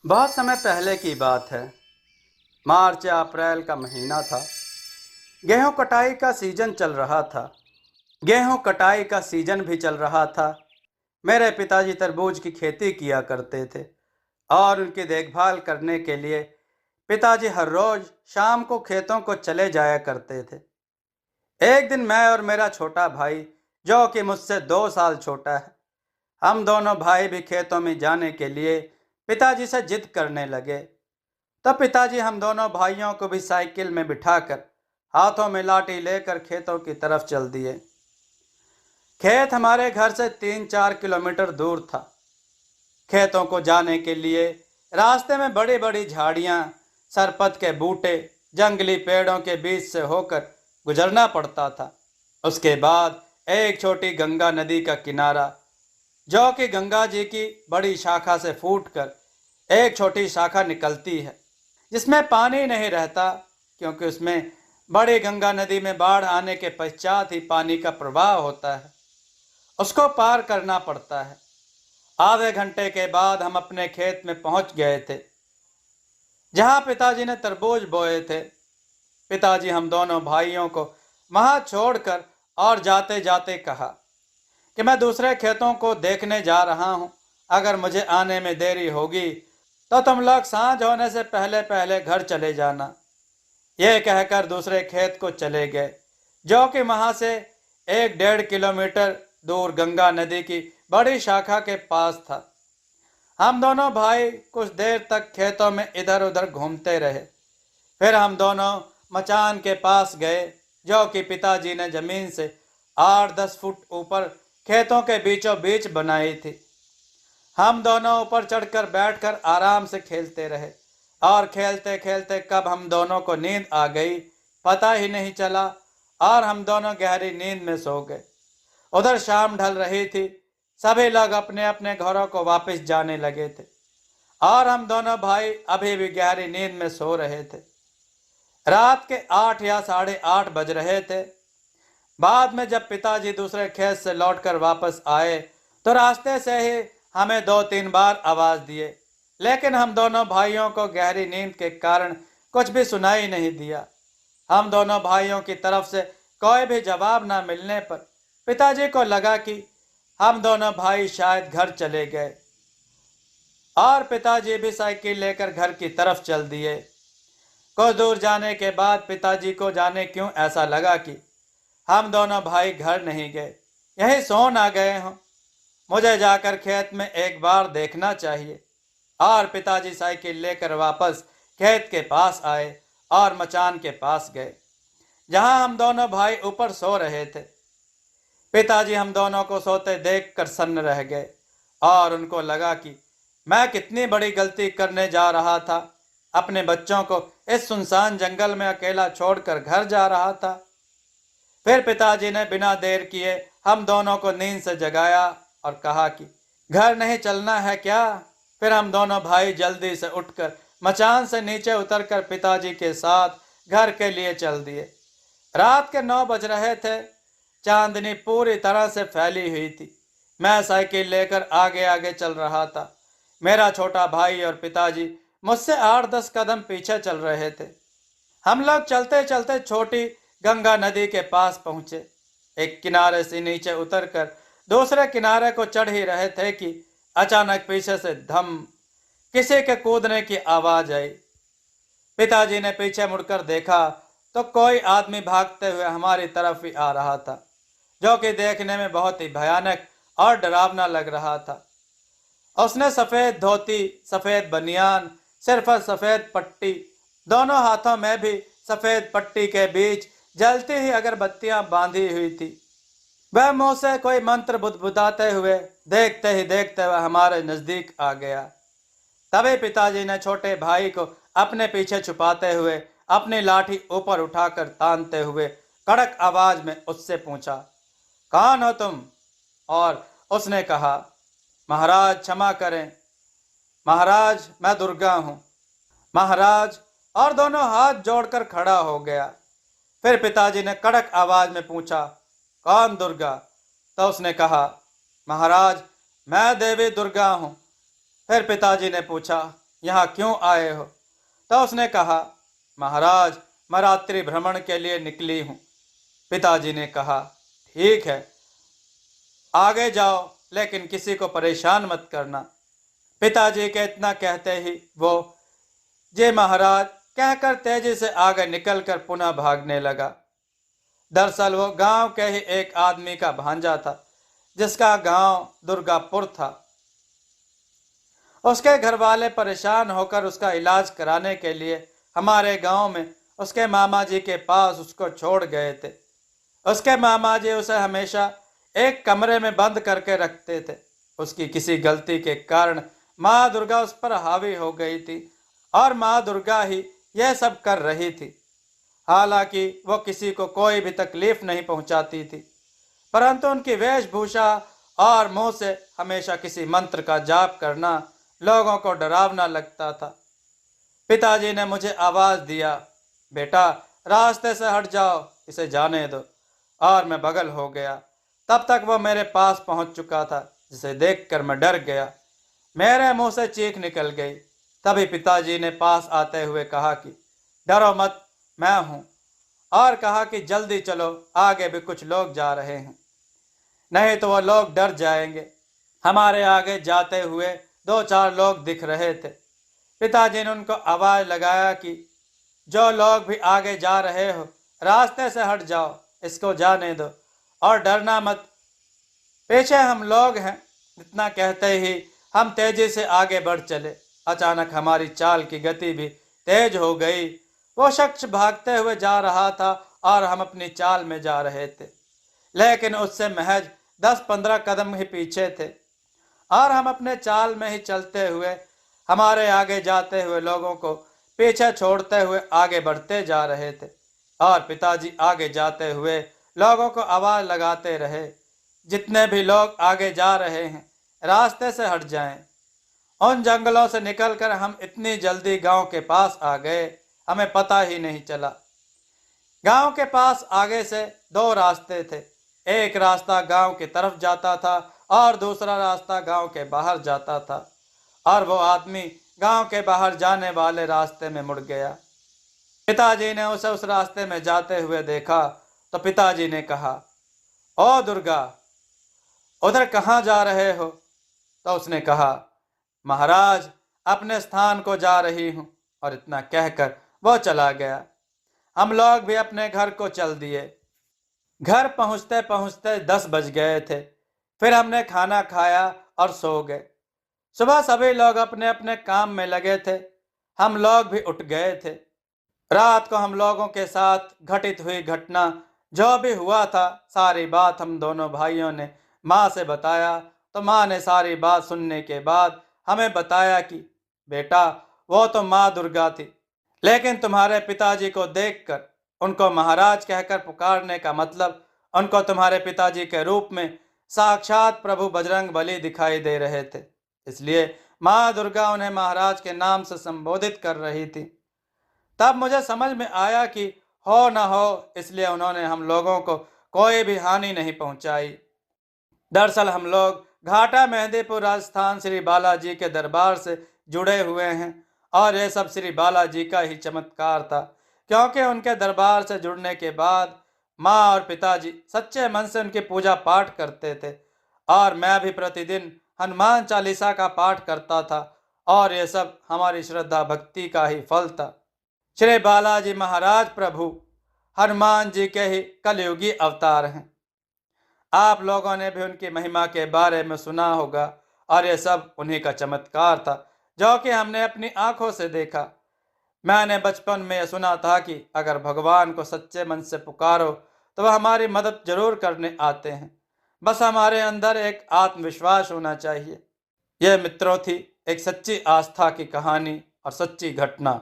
बहुत समय पहले की बात है। मार्च या अप्रैल का महीना था। गेहूं कटाई का सीजन चल रहा था। गेहूं कटाई का सीजन भी चल रहा था। मेरे पिताजी तरबूज की खेती किया करते थे और उनकी देखभाल करने के लिए पिताजी हर रोज शाम को खेतों को चले जाया करते थे। एक दिन मैं और मेरा छोटा भाई, जो कि मुझसे 2 साल छोटा है, हम दोनों भाई भी खेतों में जाने के लिए पिताजी से जिद करने लगे। तब पिताजी हम दोनों भाइयों को भी साइकिल में बिठाकर हाथों में लाठी लेकर खेतों की तरफ चल दिए। खेत हमारे घर से 3-4 किलोमीटर दूर था। खेतों को जाने के लिए रास्ते में बड़ी बड़ी झाड़ियां, सरपत के बूटे, जंगली पेड़ों के बीच से होकर गुजरना पड़ता था। उसके बाद एक छोटी गंगा नदी का किनारा, जो कि गंगा जी की बड़ी शाखा से फूटकर एक छोटी शाखा निकलती है, जिसमें पानी नहीं रहता, क्योंकि उसमें बड़ी गंगा नदी में बाढ़ आने के पश्चात ही पानी का प्रवाह होता है। उसको पार करना पड़ता है। आधे घंटे के बाद हम अपने खेत में पहुंच गए थे, जहां पिताजी ने तरबूज बोए थे। पिताजी हम दोनों भाइयों को वहां छोड़कर और जाते जाते कहा कि मैं दूसरे खेतों को देखने जा रहा हूं। अगर मुझे आने में देरी होगी तो तुम लोग सांझ होने से पहले पहले घर चले जाना। यह कहकर दूसरे खेत को चले गए, जो कि वहां से 1-1.5 किलोमीटर दूर गंगा नदी की बड़ी शाखा के पास था। हम दोनों भाई कुछ देर तक खेतों में इधर उधर घूमते रहे। फिर हम दोनों मचान के पास गए, जो कि पिताजी ने जमीन से 8-10 फुट ऊपर खेतों के बीचों बीच बनाई थी। हम दोनों ऊपर चढ़कर बैठकर आराम से खेलते रहे और खेलते खेलते कब हम दोनों को नींद आ गई पता ही नहीं चला और हम दोनों गहरी नींद में सो गए। उधर शाम ढल रही थी। सभी लोग अपने अपने घरों को वापस जाने लगे थे और हम दोनों भाई अभी भी गहरी नींद में सो रहे थे। रात के 8 या 8:30 बज रहे थे। बाद में जब पिताजी दूसरे खेत से लौटकर वापस आए तो रास्ते से ही हमें 2-3 बार आवाज दिए, लेकिन हम दोनों भाइयों को गहरी नींद के कारण कुछ भी सुनाई नहीं दिया। हम दोनों भाइयों की तरफ से कोई भी जवाब न मिलने पर पिताजी को लगा कि हम दोनों भाई शायद घर चले गए और पिताजी भी साइकिल लेकर घर की तरफ चल दिए। कुछ दूर जाने के बाद पिताजी को जाने क्यों ऐसा लगा कि हम दोनों भाई घर नहीं गए, यही सो ना गए हों। मुझे जाकर खेत में एक बार देखना चाहिए। और पिताजी साइकिल लेकर वापस खेत के पास आए और मचान के पास गए, जहां हम दोनों भाई ऊपर सो रहे थे। पिताजी हम दोनों को सोते देखकर सन्न रह गए और उनको लगा कि मैं कितनी बड़ी गलती करने जा रहा था। अपने बच्चों को इस सुनसान जंगल में अकेला छोड़कर घर जा रहा था। फिर पिताजी ने बिना देर किए हम दोनों को नींद से जगाया और कहा कि घर नहीं चलना है क्या। फिर हम दोनों भाई जल्दी से उठकर मचान से नीचे उतरकर पिताजी के साथ घर के लिए चल दिए। रात के 9 बज रहे थे। चांदनी पूरी तरह से फैली हुई थी। मैं साइकिल लेकर आगे आगे चल रहा था। मेरा छोटा भाई और पिताजी मुझसे 8-10 कदम पीछे चल रहे थे। हम लोग चलते चलते छोटी गंगा नदी के पास पहुंचे। एक किनारे से नीचे उतरकर दूसरे किनारे को चढ़ ही रहे थे कि अचानक पीछे से धम किसी के कूदने की आवाज आई। पिताजी ने पीछे मुड़कर देखा तो कोई आदमी भागते हुए हमारी तरफ ही आ रहा था, जो कि देखने में बहुत ही भयानक और डरावना लग रहा था। उसने सफेद धोती, सफेद बनियान, सिर पर सफेद पट्टी, दोनों हाथों में भी सफेद पट्टी के बीच जलती हुई अगरबत्तियां बांधी हुई थी। वह मुंह से कोई मंत्र बुदबुदाते हुए देखते ही देखते हुए हमारे नजदीक आ गया। तभी पिताजी ने छोटे भाई को अपने पीछे छुपाते हुए अपनी लाठी ऊपर उठाकर तानते हुए कड़क आवाज में उससे पूछा, कौन हो तुम? और उसने कहा, महाराज क्षमा करें, महाराज मैं दुर्गा हूं, महाराज। और दोनों हाथ जोड़कर खड़ा हो गया। फिर पिताजी ने कड़क आवाज में पूछा, कौन दुर्गा? तो उसने कहा, महाराज मैं देवी दुर्गा हूं। फिर पिताजी ने पूछा, यहाँ क्यों आए हो? तो उसने कहा, महाराज, मैं रात्रि भ्रमण के लिए निकली हूँ। पिताजी ने कहा, ठीक है, आगे जाओ, लेकिन किसी को परेशान मत करना। पिताजी के इतना कहते ही वो जे महाराज कहकर तेजी से आगे निकलकर पुनः भागने लगा। दरअसल वो गांव के ही एक आदमी का भांजा था, जिसका गांव दुर्गापुर था। उसके घर वाले परेशान होकर उसका इलाज कराने के लिए हमारे गांव में उसके मामा जी के पास उसको छोड़ गए थे। उसके मामा जी उसे हमेशा एक कमरे में बंद करके रखते थे। उसकी किसी गलती के कारण माँ दुर्गा उस पर हावी हो गई थी और माँ दुर्गा ही यह सब कर रही थी। हालांकि वो किसी को कोई भी तकलीफ नहीं पहुंचाती थी, परंतु उनकी वेशभूषा और मुंह से हमेशा किसी मंत्र का जाप करना लोगों को डरावना लगता था। पिताजी ने मुझे आवाज दिया, बेटा, रास्ते से हट जाओ, इसे जाने दो। और मैं बगल हो गया। तब तक वो मेरे पास पहुंच चुका था, जिसे देखकर मैं डर गया। मेरे मुंह से चीख निकल गई। तभी पिताजी ने पास आते हुए कहा कि डरो मत, मैं हूं, और कहा कि जल्दी चलो, आगे भी कुछ लोग जा रहे हैं, नहीं तो वो लोग डर जाएंगे। हमारे आगे जाते हुए 2-4 लोग दिख रहे थे। पिताजी ने उनको आवाज लगाया कि जो लोग भी आगे जा रहे हो, रास्ते से हट जाओ, इसको जाने दो और डरना मत, पीछे हम लोग हैं। इतना कहते ही हम तेजी से आगे बढ़ चले। अचानक हमारी चाल की गति भी तेज हो गई। वो शख्स भागते हुए जा रहा था और हम अपनी चाल में जा रहे थे, लेकिन उससे महज 10-15 कदम ही पीछे थे। और हम अपने चाल में ही चलते हुए हमारे आगे जाते हुए लोगों को पीछे छोड़ते हुए आगे बढ़ते जा रहे थे। और पिताजी आगे जाते हुए लोगों को आवाज लगाते रहे, जितने भी लोग आगे जा रहे हैं, रास्ते से हट जाएं। उन जंगलों से निकलकर हम इतनी जल्दी गांव के पास आ गए, हमें पता ही नहीं चला। गांव के पास आगे से 2 रास्ते थे। एक रास्ता गांव की तरफ जाता था और दूसरा रास्ता गांव के बाहर जाता था। और वो आदमी गांव के बाहर जाने वाले रास्ते में मुड़ गया। पिताजी ने उसे उस रास्ते में जाते हुए देखा तो पिताजी ने कहा, ओ दुर्गा, उधर कहाँ जा रहे हो? तो उसने कहा, महाराज, अपने स्थान को जा रही हूं। और इतना कहकर वो चला गया। हम लोग भी अपने घर को चल दिए। घर पहुंचते पहुंचते 10 बज गए थे। फिर हमने खाना खाया और सो गए। सुबह सभी लोग अपने अपने काम में लगे थे। हम लोग भी उठ गए थे। रात को हम लोगों के साथ घटित हुई घटना, जो भी हुआ था, सारी बात हम दोनों भाइयों ने माँ से बताया। तो माँ ने सारी बात सुनने के बाद हमें बताया कि बेटा, वो तो माँ दुर्गा थी, लेकिन तुम्हारे पिताजी को देखकर उनको महाराज कहकर पुकारने का मतलब उनको तुम्हारे पिताजी के रूप में साक्षात प्रभु बजरंग बली दिखाई दे रहे थे। इसलिए माँ दुर्गा उन्हें महाराज के नाम से संबोधित कर रही थी। तब मुझे समझ में आया कि हो न हो, इसलिए उन्होंने हम लोगों को कोई भी हानि नहीं पहुंचाई। दरअसल हम लोग घाटा मेहंदीपुर राजस्थान श्री बालाजी के दरबार से जुड़े हुए हैं और यह सब श्री बालाजी का ही चमत्कार था, क्योंकि उनके दरबार से जुड़ने के बाद माँ और पिताजी सच्चे मन से उनकी पूजा पाठ करते थे और मैं भी प्रतिदिन हनुमान चालीसा का पाठ करता था और यह सब हमारी श्रद्धा भक्ति का ही फल था। श्री बालाजी महाराज प्रभु हनुमान जी के ही कलयुगी अवतार हैं। आप लोगों ने भी उनकी महिमा के बारे में सुना होगा और यह सब उन्हीं का चमत्कार था, जो कि हमने अपनी आंखों से देखा। मैंने बचपन में यह सुना था कि अगर भगवान को सच्चे मन से पुकारो तो वह हमारी मदद जरूर करने आते हैं, बस हमारे अंदर एक आत्मविश्वास होना चाहिए। यह मित्रों थी एक सच्ची आस्था की कहानी और सच्ची घटना।